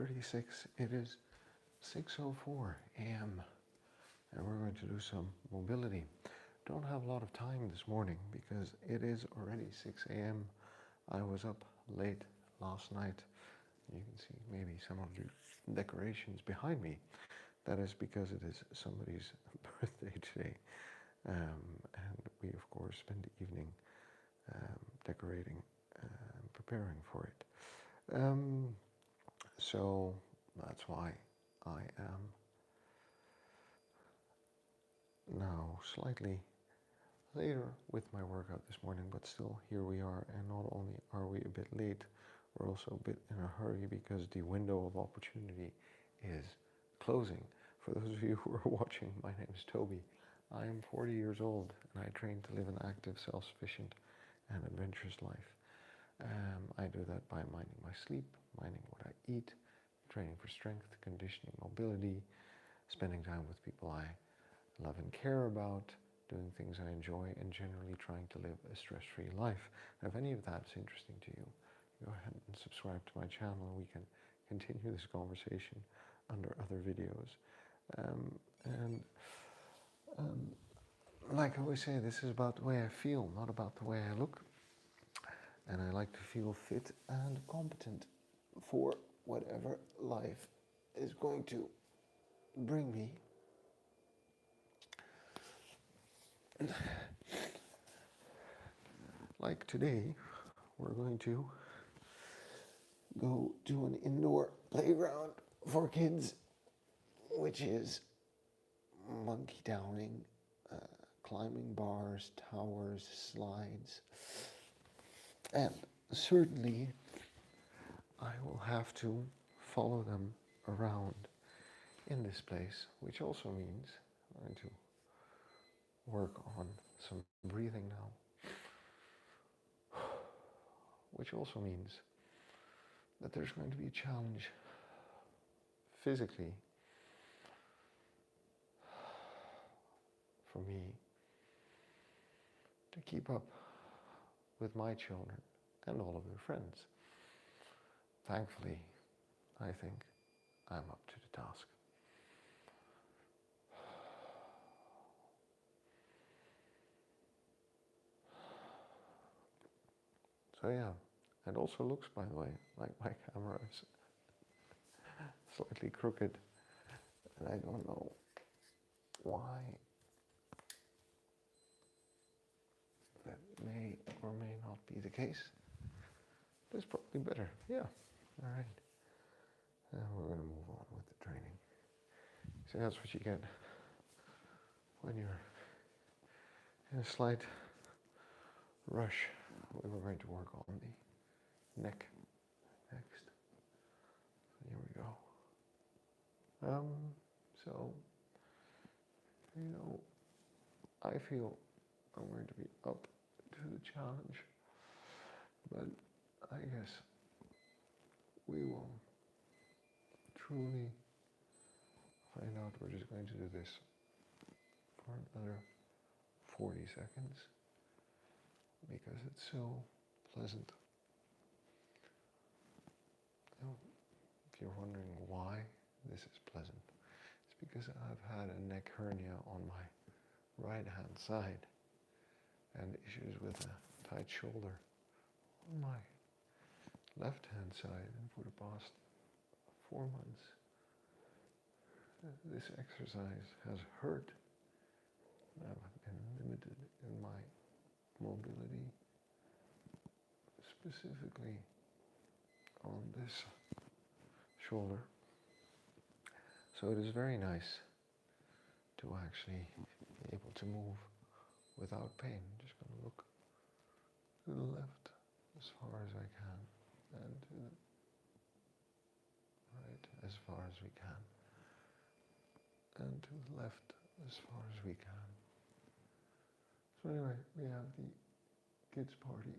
36. It is 6:04 a.m. and we're going to do some mobility. Don't have a lot of time this morning because it is already 6 a.m. I was up late last night. You can see maybe some of the decorations behind me. That is because it is somebody's birthday today. And we, of course, spend the evening decorating and preparing for it. So that's why I am now slightly later with my workout this morning, but still here we are. And not only are we a bit late, we're also a bit in a hurry because the window of opportunity is closing. For those of you who are watching, my name is Toby. I am 40 years old and I train to live an active, self-sufficient and adventurous life. I do that by minding my sleep, minding what I eat, training for strength, conditioning, mobility, spending time with people I love and care about, doing things I enjoy, and generally trying to live a stress-free life. And if any of that is interesting to you, go ahead and subscribe to my channel and we can continue this conversation under other videos. Like I always say, this is about the way I feel, not about the way I look. And I like to feel fit and competent for whatever life is going to bring me. Like today, we're going to go to an indoor playground for kids, which is monkey downing, climbing bars, towers, slides, and certainly I will have to follow them around in this place, which also means I'm going to work on some breathing now, which also means that there's going to be a challenge physically for me to keep up with my children and all of their friends. Thankfully, I think I'm up to the task. So yeah, it also looks, by the way, like my camera is slightly crooked, and I don't know why. That may or may not be the case. That's probably better. Yeah. All right. And we're going to move on with the training. So that's what you get when you're in a slight rush. We were going to work on the neck next. Here we go. So, you know, I feel I'm going to be up to the challenge, but I guess we will truly find out. We're just going to do this for another 40 seconds because it's so pleasant. Now, if you're wondering why this is pleasant, it's because I've had a neck hernia on my right hand side and issues with a tight shoulder on my left hand side, and for the past 4 months this exercise has hurt. I've been limited in my mobility, specifically on this shoulder. So it is very nice to actually be able to move without pain. Just going to look to the left as far as I can and to the right as far as we can and to the left as far as we can. So anyway, we have the kids party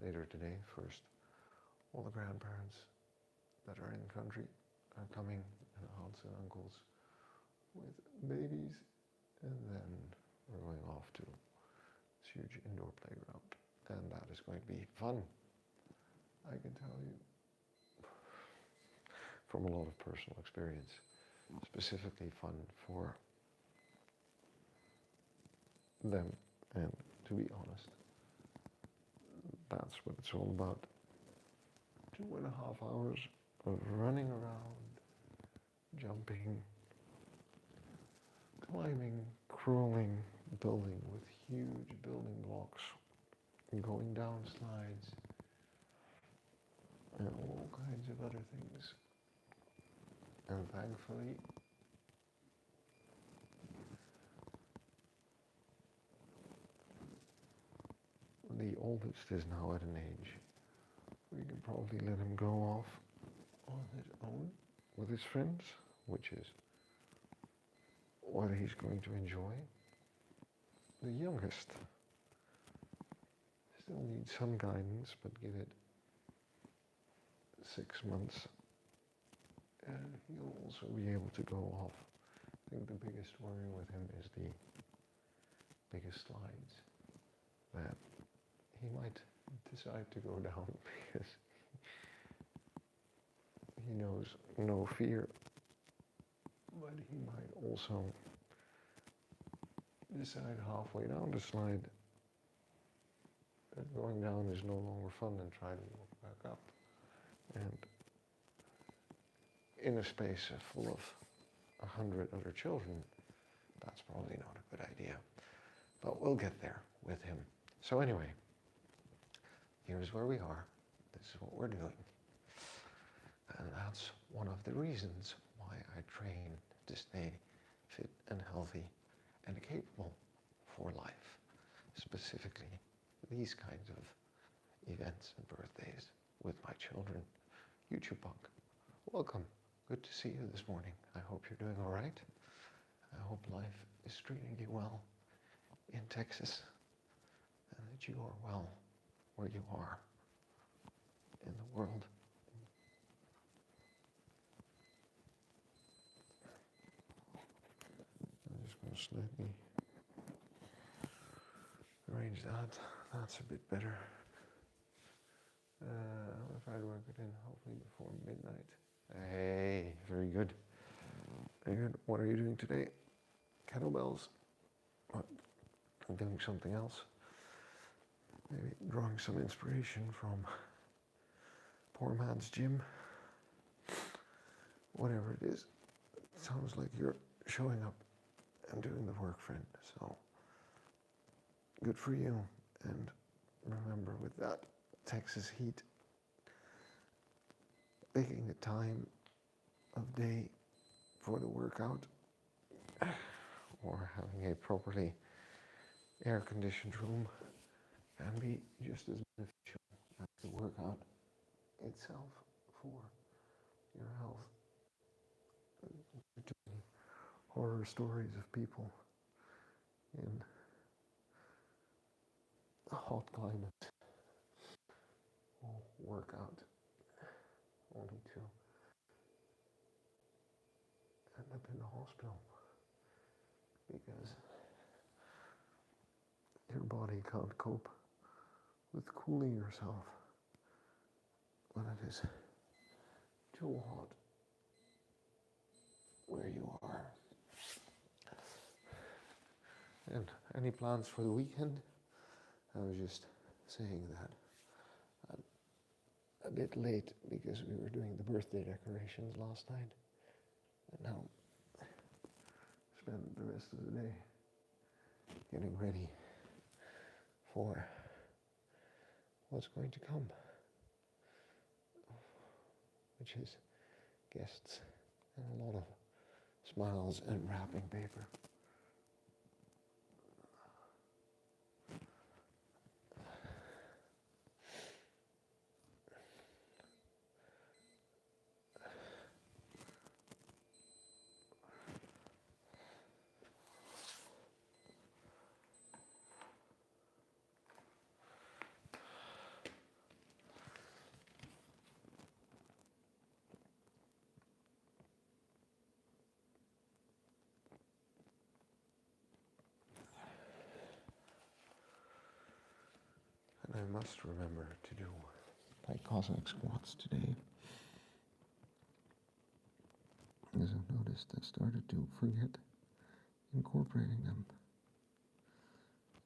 later today. First, all the grandparents that are in the country are coming, and aunts and uncles with babies, and then we're going off to this huge indoor playground, and that is going to be fun, I can tell you. from a lot of personal experience, specifically fun for them. And to be honest, that's what it's all about. 2.5 hours of running around, jumping, climbing, crawling, building with huge building blocks, going down slides, and all kinds of other things. And thankfully, the oldest is now at an age where you can probably let him go off on his own with his friends, which is what he's going to enjoy. The youngest still needs some guidance, but give it 6 months and he'll also be able to go off. I think the biggest worry with him is the biggest slides, that he might decide to go down because he knows no fear, but he might also decide halfway down the slide that going down is no longer fun and try to walk back up. And in a space full of 100 other children, that's probably not a good idea. But we'll get there with him. So anyway, here's where we are. This is what we're doing. And that's one of the reasons why I train to stay fit and healthy and capable for life. Specifically, these kinds of events and birthdays with my children. YouTube Punk, welcome. Good to see you this morning. I hope you're doing all right. I hope life is treating you well in Texas and that you are well where you are in the world. I'm just going to slightly arrange that. That's a bit better. I'll try to work it in hopefully before midnight. Hey, very good. Very good. What are you doing today? Kettlebells? What? I'm doing something else. Maybe drawing some inspiration from poor man's gym. Whatever it is. It sounds like you're showing up and doing the work, friend. So, good for you. And remember, with that Texas heat, picking a time of day for the workout or having a properly air-conditioned room can be just as beneficial as the workout itself for your health. Horror stories of people in a hot climate will work out only to end up in the hospital because your body can't cope with cooling yourself when it is too hot where you are. And any plans for the weekend? I was just saying that I'm a bit late because we were doing the birthday decorations last night, and now spend the rest of the day getting ready for what's going to come, which is guests and a lot of smiles and wrapping paper. And I must remember to do my cosmic squats today. as I've noticed, I started to forget incorporating them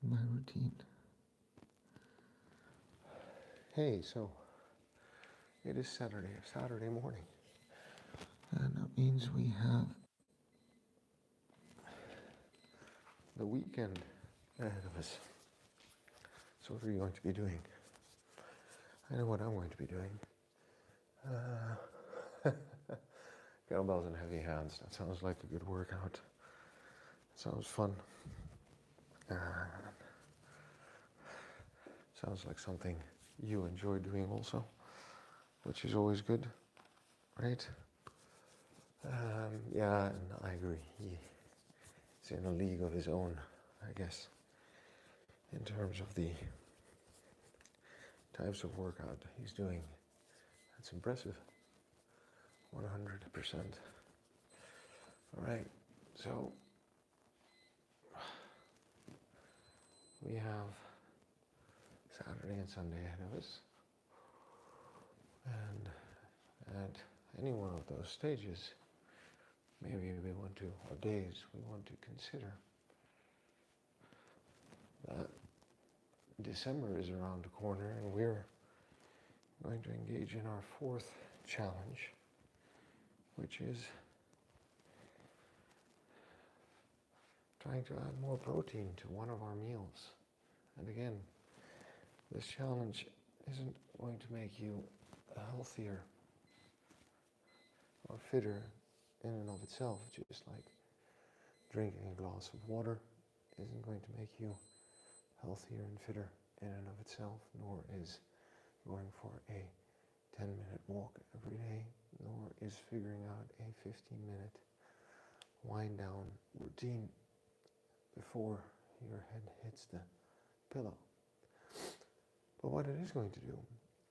in my routine. Hey, so it is Saturday morning. And that means we have the weekend ahead of us. So what are you going to be doing? I know what I'm going to be doing. Kettlebells and heavy hands. That sounds like a good workout. Sounds fun. Sounds like something you enjoy doing also, which is always good, right? Yeah, and I agree. He's in a league of his own, I guess, in terms of the types of workout he's doing. That's impressive. 100%. All right, so we have Saturday and Sunday ahead of us. And at any one of those stages, maybe we want to, or days, we want to consider that December is around the corner and we're going to engage in our fourth challenge, which is trying to add more protein to one of our meals. And again, this challenge isn't going to make you healthier or fitter in and of itself, just like drinking a glass of water isn't going to make you healthier and fitter in and of itself, nor is going for a 10-minute walk every day, nor is figuring out a 15-minute wind down routine before your head hits the pillow. But what it is going to do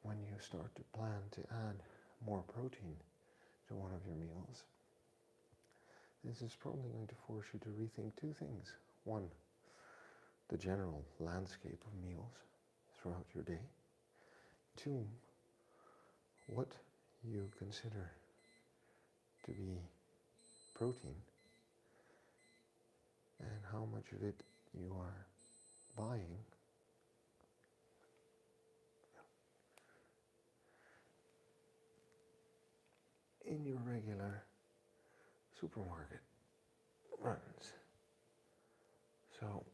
when you start to plan to add more protein to one of your meals, this is probably going to force you to rethink two things. One, the general landscape of meals throughout your day. Two, what you consider to be protein and how much of it you are buying in your regular supermarket runs. So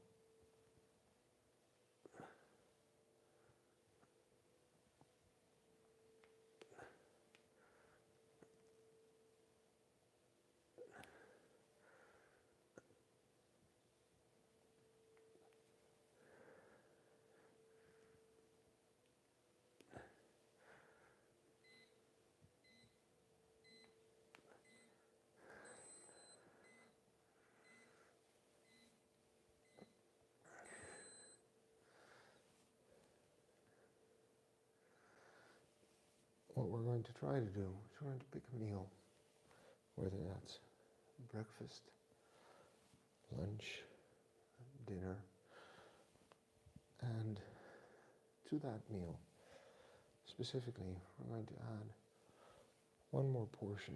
what we're going to try to do is we're going to pick a meal, whether that's breakfast, lunch, dinner, and to that meal, specifically, we're going to add one more portion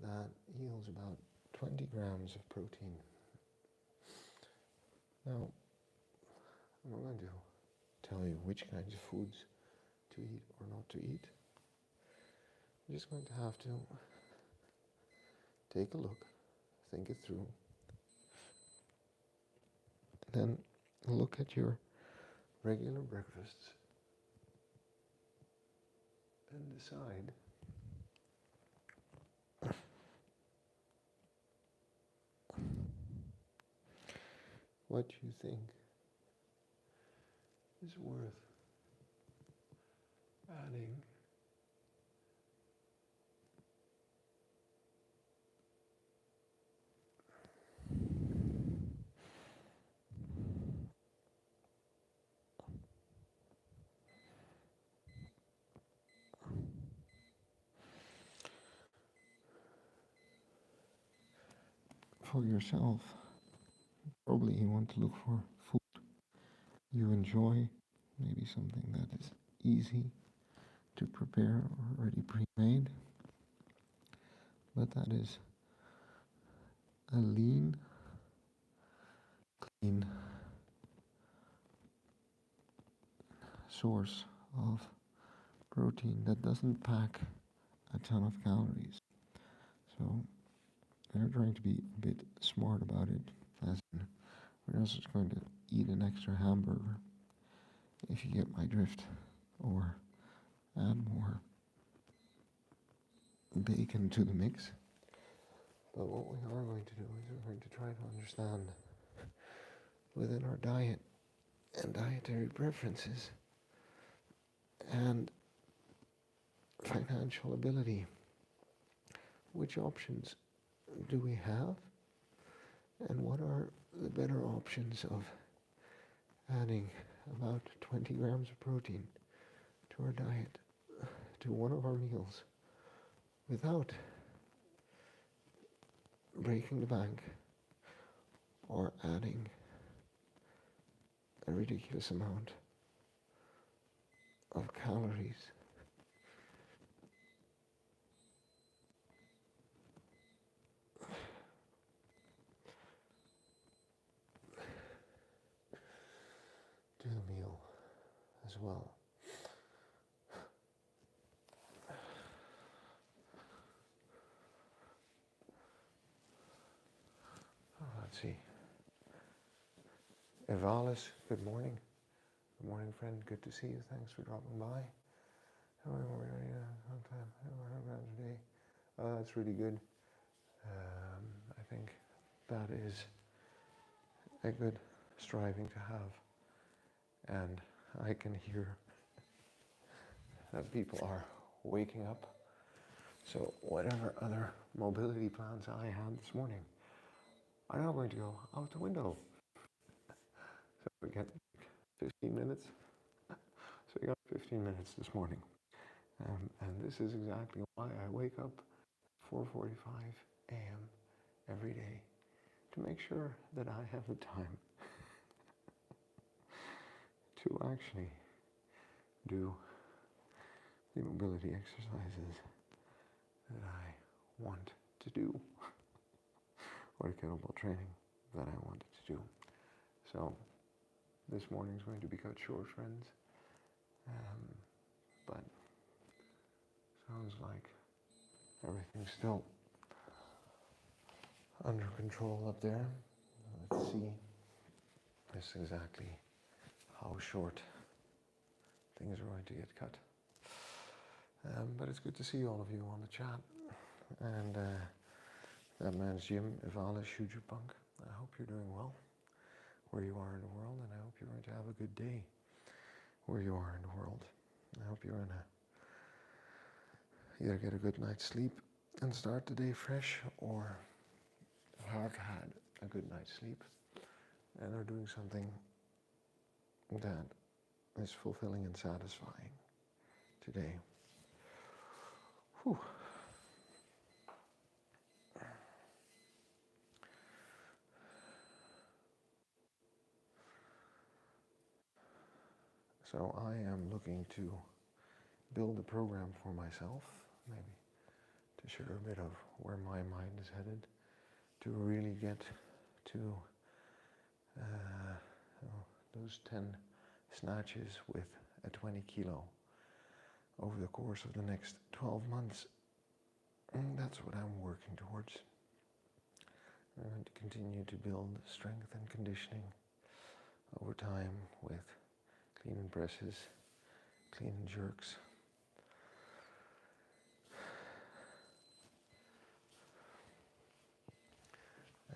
that yields about 20 grams of protein. Now, I'm not going to tell you which kinds of foods to eat or not to eat. You're just going to have to take a look, think it through, then look at your regular breakfasts and decide what you think is worth adding for yourself. Probably you want to look for food you enjoy, maybe something that is easy to prepare already pre-made, but that is a lean, clean source of protein that doesn't pack a ton of calories. So they're trying to be a bit smart about it, as in we're not just going to eat an extra hamburger, if you get my drift, or add more bacon to the mix. But what we are going to do is we're going to try to understand within our diet and dietary preferences and financial ability, which options do we have, and what are the better options of adding about 20 grams of protein to our diet, to one of our meals, without breaking the bank or adding a ridiculous amount of calories. To the meal as well. Let's see. Evalis, good morning. Good morning, friend. Good to see you. Thanks for dropping by. How are we ready? Long time. 100 grams a day. Oh, that's really good. I think that is a good striving to have. And I can hear that people are waking up. So whatever other mobility plans I had this morning are now going to go out the window. So we get 15 minutes. So we got 15 minutes this morning. And this is exactly why I wake up 4:45 a.m. every day, to make sure that I have the time to actually do the mobility exercises that I want to do, or the kettlebell training that I wanted to do. So this morning's going to be cut short, friends, but sounds like everything's still under control up there. Let's see just exactly how short things are going to get cut. But it's good to see all of you on the chat. And that man's Jim, Ivala, Punk. I hope you're doing well where you are in the world, and I hope you're going to have a good day where you are in the world. I hope you're gonna either get a good night's sleep and start the day fresh, or have had a good night's sleep and are doing something that is fulfilling and satisfying today. Whew. So I am looking to build a program for myself, maybe to share a bit of where my mind is headed, to really get to those 10 snatches with a 20 kilo over the course of the next 12 months. And that's what I'm working towards. I'm going to continue to build strength and conditioning over time with clean and presses, clean and jerks.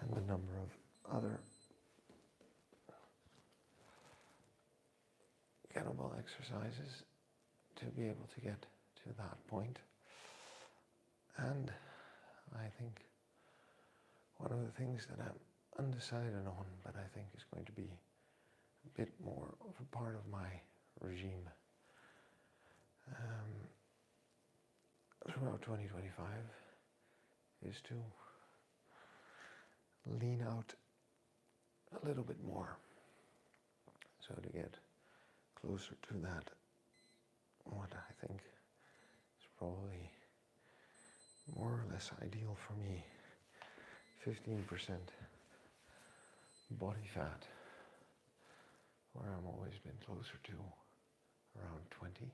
And a number of other kettlebell exercises to be able to get to that point. And I think one of the things that I'm undecided on, but I think is going to be a bit more of a part of my regime throughout 2025 is to lean out a little bit more. So to get closer to that, what I think probably more or less ideal for me. 15% body fat, where I'm always been closer to around 20.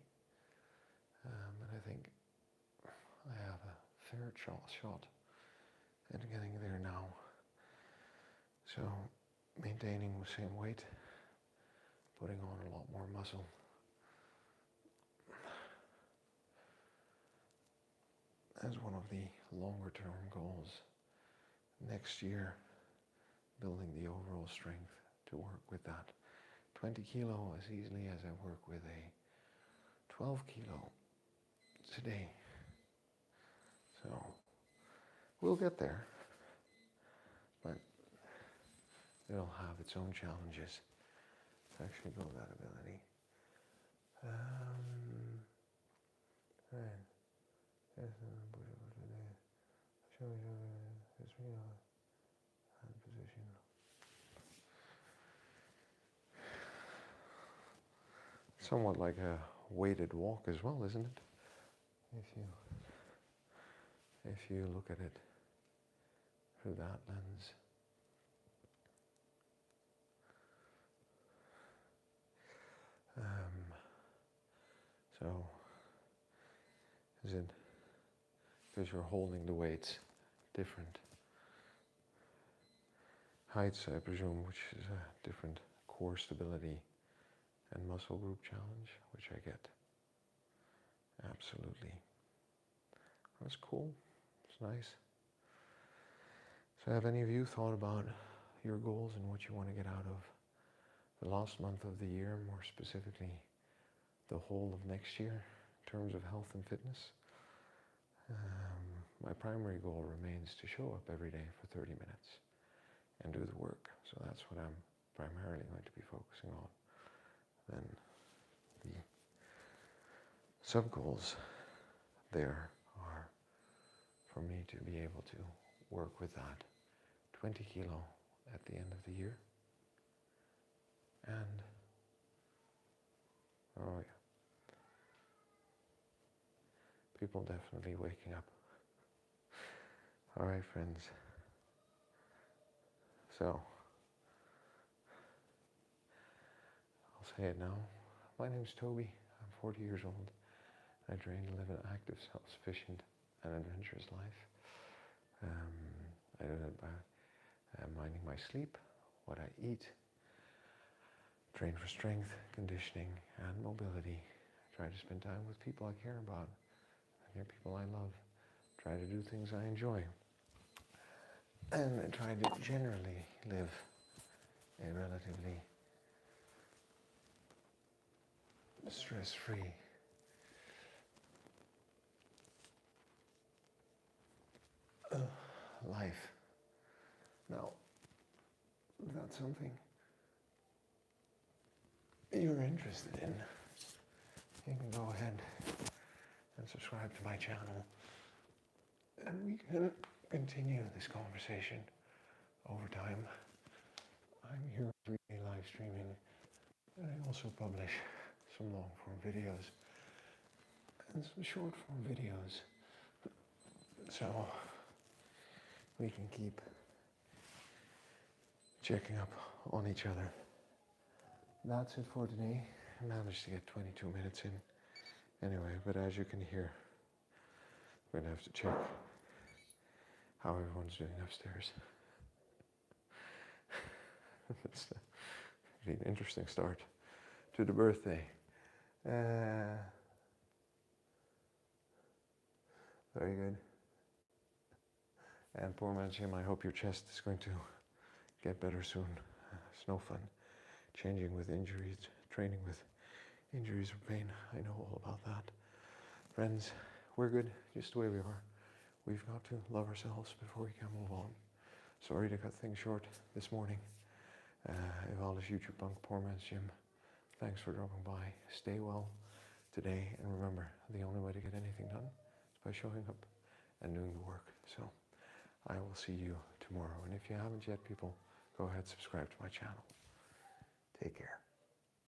And I think I have a fair shot at getting there now. So maintaining the same weight, putting on a lot more muscle. As one of the longer term goals. Next year, building the overall strength to work with that 20 kilo as easily as I work with a 12 kilo today. So we'll get there, but it'll have its own challenges to actually build that ability. Right. Yes, position. Somewhat like a weighted walk as well, isn't it? If you look at it through that lens. So, is it because you're holding the weights different heights, I presume, which is a different core stability and muscle group challenge, which I get. Absolutely. That's cool. It's nice. So have any of you thought about your goals and what you want to get out of the last month of the year, more specifically the whole of next year in terms of health and fitness? My primary goal remains to show up every day for 30 minutes and do the work. So that's what I'm primarily going to be focusing on. Then the sub-goals there are for me to be able to work with that 20 kilo at the end of the year. And, oh yeah, people definitely waking up. All right, friends. So, I'll say it now. My name's Toby. I'm 40 years old. I train to live an active, self-sufficient, and adventurous life. I do that by minding my sleep, what I eat, train for strength, conditioning, and mobility. Try to spend time with people I care about, and people I love. Try to do things I enjoy. And I try to generally live a relatively stress-free life. Now, if that's something you're interested in, you can go ahead and subscribe to my channel, and we can continue this conversation over time. I'm here 3-day live streaming, and I also publish some long-form videos and some short-form videos, so we can keep checking up on each other. That's it for today. I managed to get 22 minutes in anyway, but as you can hear, we're going to have to check how everyone's doing upstairs. It's an interesting start to the birthday. Very good. And poor man Jim, I hope your chest is going to get better soon. It's no fun changing with injuries, training with injuries or pain. I know all about that. Friends, we're good just the way we are. We've got to love ourselves before we can move on. Sorry to cut things short this morning. Evalda's YouTube punk, poor man's Jim. Thanks for dropping by. Stay well today, and remember, the only way to get anything done is by showing up and doing the work. So I will see you tomorrow. And if you haven't yet, people, go ahead, subscribe to my channel. Take care.